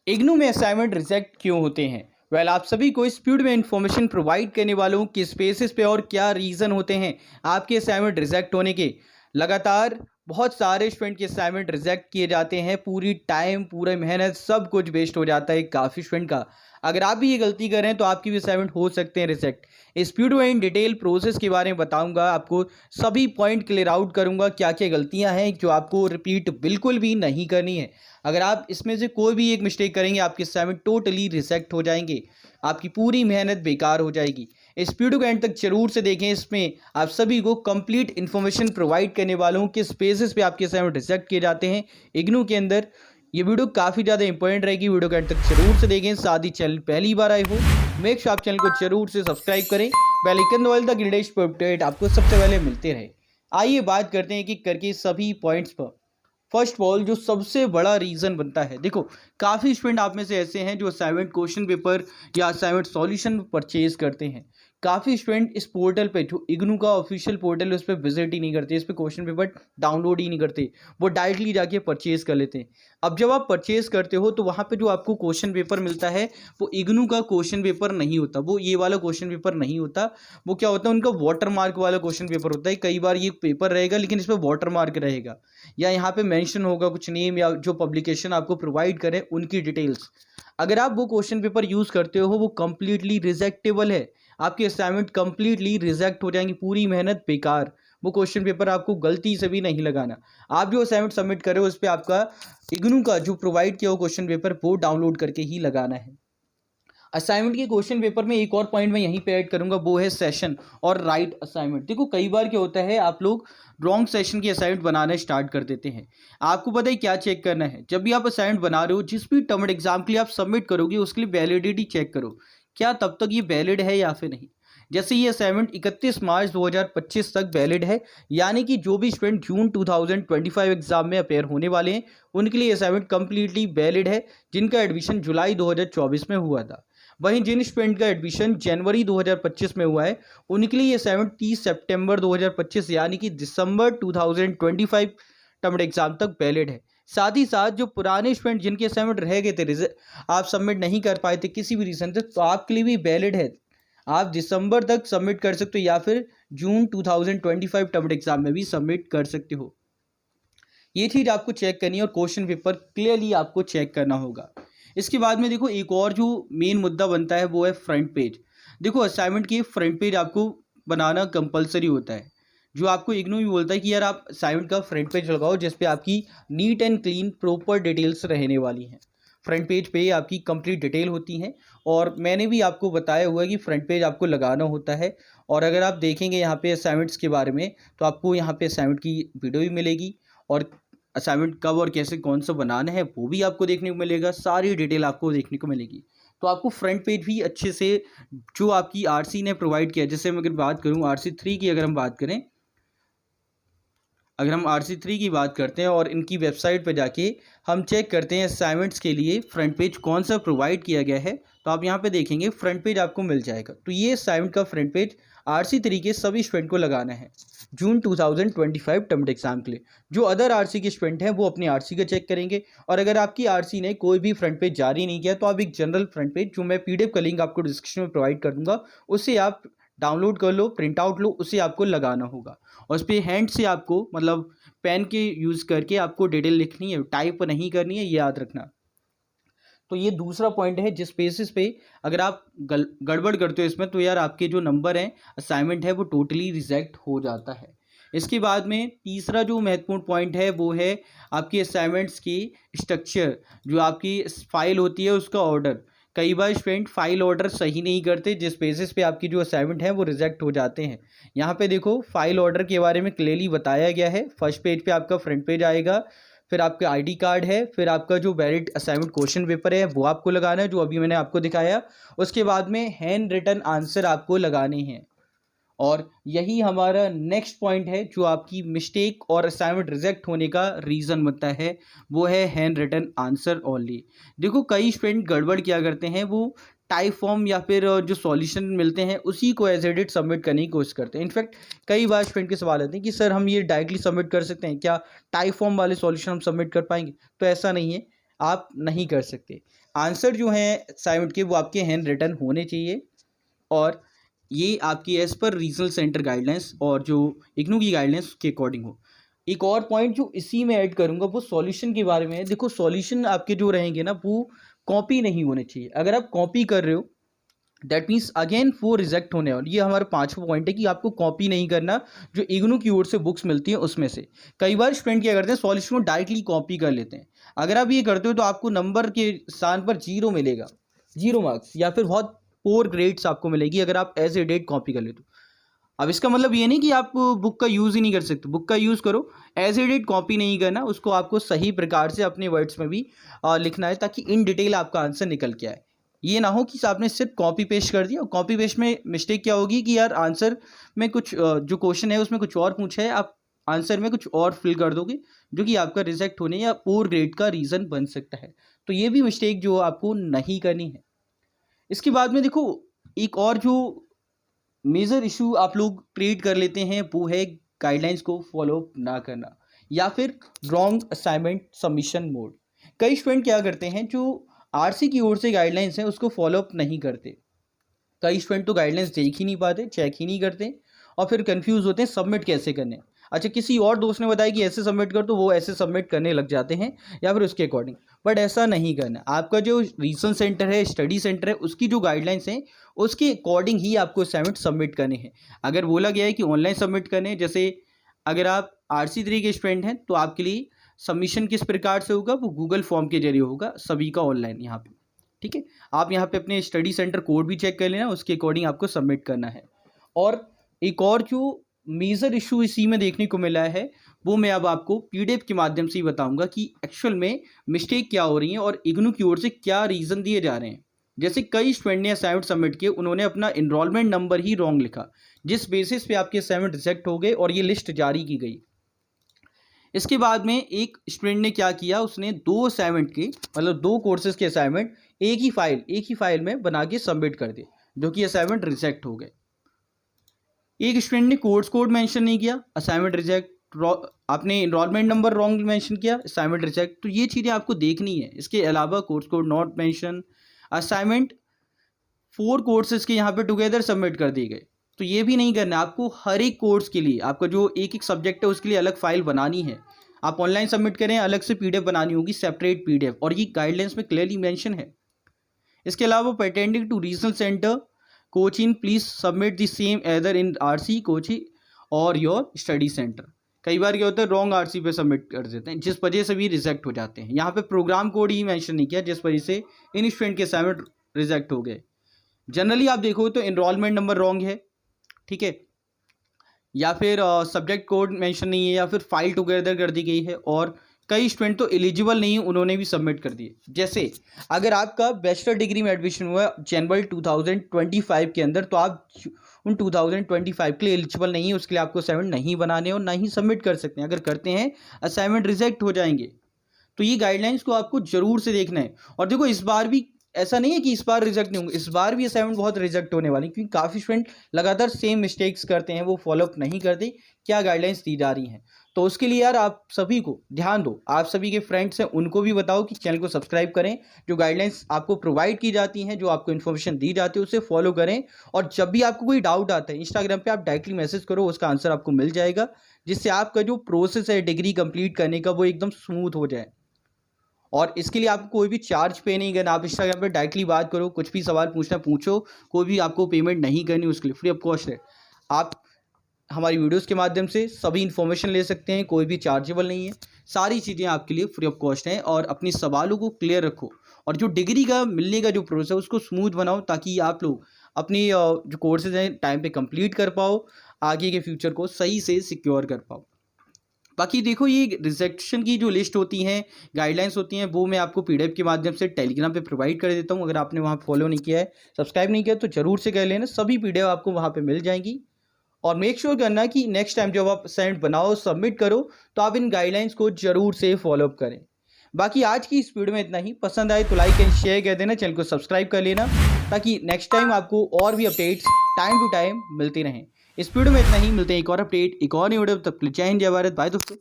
इग्नू में assignment reject क्यों होते हैं? आप सभी को इस वीडियो में इंफॉर्मेशन प्रोवाइड करने वालों हूं किस बेसिस पे और क्या रीज़न होते हैं आपके असाइनमेंट रिजेक्ट होने के। लगातार बहुत सारे स्टूडेंट के असाइनमेंट रिजेक्ट किए जाते हैं, पूरी टाइम पूरा मेहनत सब कुछ वेस्ट हो जाता है काफ़ी स्टूडेंट का। अगर आप भी ये गलती कर रहे हैं तो आपकी भी असाइनमेंट हो सकते हैं रिजेक्ट। इस वीडियो में इन डिटेल प्रोसेस के बारे में बताऊंगा, आपको सभी पॉइंट क्लियर आउट करूंगा क्या क्या गलतियां हैं जो आपको रिपीट बिल्कुल भी नहीं करनी है। अगर आप इसमें से कोई भी एक मिस्टेक करेंगे आपके असाइनमेंट टोटली रिजेक्ट हो जाएंगे, आपकी पूरी मेहनत बेकार हो जाएगी। इस वीडियो को एंड तक जरूर से देखें, इसमें आप सभी को कंप्लीट इन्फॉर्मेशन प्रोवाइड करने वाला हूं किस बेसिस पे आपके असाइनमेंट रिजेक्ट किए जाते हैं इग्नू के अंदर। ये वीडियो काफ़ी ज़्यादा इंपॉर्टेंट रहेगी, वीडियो को एंड तक जरूर से देखें। साथ ही चैनल पहली बार आए हो मेक श्योर आप चैनल को जरूर से सब्सक्राइब करें, बेल आइकन दबाएं ताकि लेटेस्ट अपडेट आपको सबसे पहले मिलते रहे। आइए बात करते हैं कि करके सभी पॉइंट्स पर। फर्स्ट ऑफ ऑल जो सबसे बड़ा रीज़न बनता है, देखो काफ़ी स्टूडेंट आप में से ऐसे हैं जो असाइनमेंट क्वेश्चन पेपर या असाइनमेंट सॉल्यूशन परचेज करते हैं। काफ़ी स्टूडेंट इस पोर्टल पे, जो इग्नू का ऑफिशियल पोर्टल है, उस पर विजिट ही नहीं करते, इस पर क्वेश्चन पेपर डाउनलोड ही नहीं करते, वो डायरेक्टली जाके परचेज कर लेते हैं। अब जब आप परचेज करते हो तो वहाँ पे जो आपको क्वेश्चन पेपर मिलता है वो इग्नू का क्वेश्चन पेपर नहीं होता, वो ये वाला क्वेश्चन पेपर नहीं होता। वो क्या होता है, उनका वाटर मार्क वाला क्वेश्चन पेपर होता है। कई बार ये पेपर रहेगा लेकिन इस पर वाटर मार्क रहेगा, या यहाँ पे मेंशन होगा कुछ नेम या जो पब्लिकेशन आपको प्रोवाइड करें उनकी डिटेल्स। अगर आप वो क्वेश्चन पेपर यूज़ करते हो वो कंप्लीटली रिजेक्टेबल है, आपकी असाइनमेंट कंप्लीटली रिजेक्ट हो जाएंगी, पूरी मेहनत बेकार। वो क्वेश्चन पेपर आपको गलती से भी नहीं लगाना। आप जो असाइनमेंट सबमिट कर रहे हो उस पर आपका इग्नू का जो प्रोवाइड किया हो क्वेश्चन पेपर वो डाउनलोड करके ही लगाना है। असाइनमेंट के क्वेश्चन पेपर में एक और पॉइंट मैं यहीं पे ऐड करूंगा, वो है सेशन और राइट असाइनमेंट। देखो कई बार क्या होता है, आप लोग रॉन्ग सेशन की असाइनमेंट बनाना स्टार्ट कर देते हैं। आपको पता है क्या चेक करना है, जब भी आप असाइनमेंट बना रहे हो, जिस भी टर्म एग्जाम के लिए आप सबमिट करोगे उसके लिए वैलिडिटी चेक करो, क्या तब तक ये वैलिड है या फिर नहीं। जैसे ये असाइनमेंट 31 मार्च 2025 तक वैलिड है, यानी कि जो भी स्टूडेंट जून 2025 एग्जाम में अपेयर होने वाले हैं उनके लिए असाइनमेंट कंप्लीटली वैलिड है, जिनका एडमिशन जुलाई 2024 में हुआ था। वहीं जिन स्टूडेंट का एडमिशन जनवरी 2025 में हुआ है उनके लिए ये असाइनमेंट 30 सितंबर 2025 यानी कि दिसंबर 2025 टर्म एग्जाम तक वैलिड है। साथ ही साथ जो पुराने स्टूडेंट जिनके असाइनमेंट रह गए थे, आप सबमिट नहीं कर पाए थे किसी भी रीज़न से, तो आपके लिए भी वैलिड है। आप दिसंबर तक सबमिट कर सकते हो या फिर जून 2025 टर्म एग्जाम में भी सबमिट कर सकते हो। ये चीज़ आपको चेक करनी है और क्वेश्चन पेपर क्लियरली आपको चेक करना होगा। इसके बाद में देखो एक और जो मेन मुद्दा बनता है वो है फ्रंट पेज। देखो असाइनमेंट की फ्रंट पेज आपको बनाना कंपलसरी होता है। जो आपको इग्नू भी बोलता है कि यार आप असाइनमेंट का फ्रंट पेज लगाओ जिस पे आपकी neat and clean proper details रहने वाली हैं। फ्रंट पेज पे आपकी कंप्लीट डिटेल होती हैं और मैंने भी आपको बताया हुआ है कि फ्रंट पेज आपको लगाना होता है। और अगर आप देखेंगे यहाँ पे असाइनमेंट्स के बारे में तो आपको यहाँ पे असाइनमेंट की वीडियो भी मिलेगी और असाइनमेंट कब और कैसे कौन सा बनाना है वो भी आपको देखने को मिलेगा, सारी डिटेल आपको देखने को मिलेगी। तो आपको फ्रंट पेज भी अच्छे से जो आपकी आरसी ने प्रोवाइड किया, जैसे मैं अगर बात करूँ आरसी 3 की, अगर हम बात करें, अगर हम आरसी 3 की बात करते हैं और इनकी वेबसाइट पर जाके हम चेक करते हैं असाइनमेंट्स के लिए फ्रंट पेज कौन सा प्रोवाइड किया गया है, तो आप यहाँ पे देखेंगे फ्रंट पेज आपको मिल जाएगा। तो ये असाइनमेंट का फ्रंट पेज आरसी 3 के सभी स्टूडेंट को लगाना है जून 2025 टर्म एग्जाम के लिए। जो अदर आरसी के स्टूडेंट हैं वो अपनी आरसी का चेक करेंगे, और अगर आपकी आरसी ने कोई भी फ्रंट पेज जारी नहीं किया तो आप एक जनरल फ्रंट पेज, जो मैं पीडीएफ का लिंक आपको डिस्क्रिप्शन में प्रोवाइड कर दूंगा, उसे आप डाउनलोड कर लो, प्रिंट आउट लो, उसे आपको लगाना होगा। और उस पर हैंड से आपको, मतलब पेन के यूज़ करके आपको डिटेल लिखनी है, टाइप नहीं करनी है, ये याद रखना। तो ये दूसरा पॉइंट है जिस बेसिस पे अगर आप गड़बड़ करते हो इसमें तो यार आपके जो नंबर हैं असाइनमेंट है वो टोटली रिजेक्ट हो जाता है। इसके बाद में तीसरा जो महत्वपूर्ण पॉइंट है वो है आपकी असाइनमेंट्स की स्ट्रक्चर, जो आपकी फाइल होती है उसका ऑर्डर। कई बार स्टूडेंट फाइल ऑर्डर सही नहीं करते जिस बेसिस पे आपकी जो असाइनमेंट है वो रिजेक्ट हो जाते हैं। यहाँ पे देखो फाइल ऑर्डर के बारे में क्लियरली बताया गया है। फर्स्ट पेज पे आपका फ्रंट पेज आएगा, फिर आपका आईडी कार्ड है, फिर आपका जो वैलिड असाइनमेंट क्वेश्चन पेपर है वो आपको लगाना है, जो अभी मैंने आपको दिखाया। उसके बाद में हैंड रिटन आंसर आपको लगाने हैं। और यही हमारा नेक्स्ट पॉइंट है जो आपकी मिस्टेक और असाइनमेंट रिजेक्ट होने का रीज़न बनता है, वो है हैंड रिटन आंसर ओनली। देखो कई स्टूडेंट गड़बड़ क्या करते हैं, वो टाइप फॉर्म या फिर जो सॉल्यूशन मिलते हैं उसी को एज एडिट सबमिट करने की कोशिश करते हैं। इनफैक्ट कई बार स्टूडेंट के सवाल आते हैं कि सर हम ये डायरेक्टली सबमिट कर सकते हैं क्या, टाइप फॉर्म वाले सॉल्यूशन हम सबमिट कर पाएंगे? तो ऐसा नहीं है, आप नहीं कर सकते। आंसर जो हैं असाइनमेंट के वो आपके हैंड रिटन होने चाहिए और ये आपकी as per regional centre guidelines और जो इग्नू की गाइडलाइंस के अकॉर्डिंग हो। एक और पॉइंट जो इसी में ऐड करूँगा वो सॉल्यूशन के बारे में है। देखो सॉल्यूशन आपके जो रहेंगे ना वो कॉपी नहीं होने चाहिए। अगर आप कॉपी कर रहे हो दैट मीन्स अगेन वो रिजेक्ट होने वाला। ये हमारा पांचवा पॉइंट है कि आपको कॉपी नहीं करना जो इग्नू की ओर से बुक्स मिलती हैं उसमें से। कई बार स्टूडेंट क्या करते हैं सॉल्यूशन को डायरेक्टली कॉपी कर लेते हैं। अगर आप ये करते हो तो आपको नंबर के स्थान पर 0 मिलेगा, 0 मार्क्स या फिर बहुत पोर ग्रेड्स आपको मिलेगी अगर आप एज ए डेट कॉपी कर लेते हो। अब इसका मतलब ये नहीं कि आप बुक का यूज़ ही नहीं कर सकते, बुक का यूज़ करो, एज ए डेट कॉपी नहीं करना, उसको आपको सही प्रकार से अपने वर्ड्स में भी लिखना है ताकि इन डिटेल आपका आंसर निकल के आए। ये ना हो कि आपने सिर्फ कॉपी पेस्ट कर दिया और कॉपी पेस्ट में मिस्टेक क्या होगी कि यार आंसर में कुछ जो क्वेश्चन है उसमें कुछ और पूछा है, आप आंसर में कुछ और फिल कर दोगे जो कि आपका रिजेक्ट होने या पोर ग्रेड का रीज़न बन सकता है। तो ये भी मिस्टेक जो आपको नहीं करनी है। इसके बाद में देखो एक और जो मेजर इशू आप लोग क्रिएट कर लेते हैं वो है गाइडलाइंस को फॉलो ना करना या फिर रॉन्ग असाइनमेंट सबमिशन मोड। कई स्टूडेंट क्या करते हैं जो आरसी की ओर से गाइडलाइंस हैं उसको फॉलोअप नहीं करते। कई स्टूडेंट तो गाइडलाइंस देख ही नहीं पाते, चेक ही नहीं करते और फिर कंफ्यूज होते हैं सबमिट कैसे करने। अच्छा किसी और दोस्त ने बताया कि ऐसे सबमिट कर तो वो ऐसे सबमिट करने लग जाते हैं या फिर उसके अकॉर्डिंग, बट ऐसा नहीं करना। आपका जो रीजन सेंटर है, स्टडी सेंटर है, उसकी जो गाइडलाइंस हैं उसके अकॉर्डिंग ही आपको असाइनमेंट सबमिट करने हैं। अगर बोला गया है कि ऑनलाइन सबमिट करने हैं, जैसे अगर आप RC3 के स्टूडेंट हैं तो आपके लिए सबमिशन किस प्रकार से होगा, वो गूगल फॉर्म के जरिए होगा, सभी का ऑनलाइन यहाँ पे। ठीक है, आप यहाँ पे अपने स्टडी सेंटर कोड भी चेक कर लेना, उसके अकॉर्डिंग आपको सबमिट करना है। और एक और जो मेजर इशू इसी में देखने को मिला है वो मैं अब आपको PDF के माध्यम से ही बताऊंगा कि एक्चुअल में मिस्टेक क्या हो रही है और इग्नू की ओर से क्या रीज़न दिए जा रहे हैं। जैसे कई स्टूडेंट ने असाइनमेंट सबमिट किए, उन्होंने अपना इनरोलमेंट नंबर ही रॉन्ग लिखा, जिस बेसिस पे आपके असाइनमेंट रिजेक्ट हो गए और ये लिस्ट जारी की गई। इसके बाद में एक स्टूडेंट ने क्या किया, उसने 2 असाइनमेंट के मतलब 2 कोर्सेज के असाइनमेंट एक ही फाइल में बना के सबमिट कर दिए, जो कि असाइनमेंट रिजेक्ट हो गए। एक स्टूडेंट ने कोर्स कोड मेंशन नहीं किया, असाइनमेंट रिजेक्ट। आपने इनरोलमेंट नंबर रॉन्ग मेंशन किया, असाइनमेंट रिजेक्ट। तो ये चीज़ें आपको देखनी है। इसके अलावा course code not mention, assignment 4 courses के यहाँ पे टुगेदर सबमिट कर दिए गए, तो ये भी नहीं करना। आपको हर एक कोर्स के लिए आपका जो एक सब्जेक्ट है उसके लिए अलग फाइल बनानी है। आप ऑनलाइन सबमिट करें, अलग से PDF बनानी होगी, सेपरेट PDF, और ये गाइडलाइंस में क्लियरली मेंशन है। इसके अलावा pertaining to regional centre coaching please submit the same either in RC coaching और योर स्टडी सेंटर। कई बार क्या होता है रॉन्ग RC पे सबमिट कर देते हैं, जिस वजह से भी रिजेक्ट हो जाते हैं। यहाँ पे प्रोग्राम कोड ही मेंशन नहीं किया, जिस वजह से इन स्टूडेंट के असाइनमेंट रिजेक्ट हो गए। जनरली आप देखो तो इनरोलमेंट नंबर रॉन्ग है, ठीक है, या फिर सब्जेक्ट कोड मेंशन नहीं है, या फिर फाइल टुगेदर कर दी गई है, और कई स्टूडेंट तो एलिजिबल नहीं, उन्होंने भी सबमिट कर दिए। जैसे अगर आपका बैचलर डिग्री में एडमिशन हुआ जनवरी 2025 के अंदर, तो आप उन 2025 के लिए एलिजिबल नहीं है, उसके लिए आपको असाइनमेंट नहीं बनाने और ना ही सबमिट कर सकते हैं। अगर करते हैं असाइनमेंट रिजेक्ट हो जाएंगे। तो ये गाइडलाइंस को आपको जरूर से देखना है। और देखो इस बार भी ऐसा नहीं है कि इस बार रिजेक्ट नहीं होंगे, इस बार भी असाइनमेंट बहुत रिजेक्ट होने वाली, क्योंकि काफ़ी स्टूडेंट लगातार सेम मिस्टेक्स करते हैं, वो फॉलोअप नहीं करते क्या गाइडलाइंस दी जा रही हैं। तो उसके लिए यार आप सभी को ध्यान दो, आप सभी के फ्रेंड्स हैं उनको भी बताओ कि चैनल को सब्सक्राइब करें, जो गाइडलाइंस आपको प्रोवाइड की जाती हैं, जो आपको इन्फॉर्मेशन दी जाती है उसे फॉलो करें। और जब भी आपको कोई डाउट आता है इंस्टाग्राम पे आप डायरेक्टली मैसेज करो, उसका आंसर आपको मिल जाएगा, जिससे आपका जो प्रोसेस है डिग्री कंप्लीट करने का वो एकदम स्मूथ हो जाए। और इसके लिए आपको कोई भी चार्ज पे नहीं करना, आप इंस्टाग्राम पे डायरेक्टली बात करो, कुछ भी सवाल पूछना पूछो, कोई भी आपको पेमेंट नहीं करनी, उसके लिए फ्री ऑफ कॉस्ट है। आप हमारी वीडियोस के माध्यम से सभी इन्फॉर्मेशन ले सकते हैं, कोई भी चार्जेबल नहीं है, सारी चीज़ें आपके लिए फ्री ऑफ कॉस्ट हैं। और अपने सवालों को क्लियर रखो और जो डिग्री का मिलने का जो प्रोसेस है उसको स्मूथ बनाओ, ताकि आप लोग अपनी जो कोर्सेज हैं टाइम पे कंप्लीट कर पाओ, आगे के फ्यूचर को सही से सिक्योर कर पाओ। बाकी देखो ये रिजेक्शन की जो लिस्ट होती हैं, गाइडलाइंस होती हैं, वो मैं आपको PDF के माध्यम से टेलीग्राम पे प्रोवाइड कर देता हूँ। अगर आपने वहाँ फॉलो नहीं किया है, सब्सक्राइब नहीं किया तो ज़रूर से कर लेना, सभी PDF आपको वहाँ पे मिल जाएंगी। और मेक श्योर करना कि नेक्स्ट टाइम जब आप असाइनमेंट बनाओ, सबमिट करो, तो आप इन गाइडलाइंस को जरूर से फॉलोअप करें। बाकी आज की इस वीडियो में इतना ही। पसंद आए तो लाइक एंड शेयर कर देना, चैनल को सब्सक्राइब कर लेना, ताकि नेक्स्ट टाइम आपको और भी अपडेट्स टाइम टू टाइम मिलते रहें। इस वीडियो में इतना ही, मिलते हैं एक और अपडेट, एक और वीडियो, तब तक जय हिंद, जय भारत, बाय दोस्तों।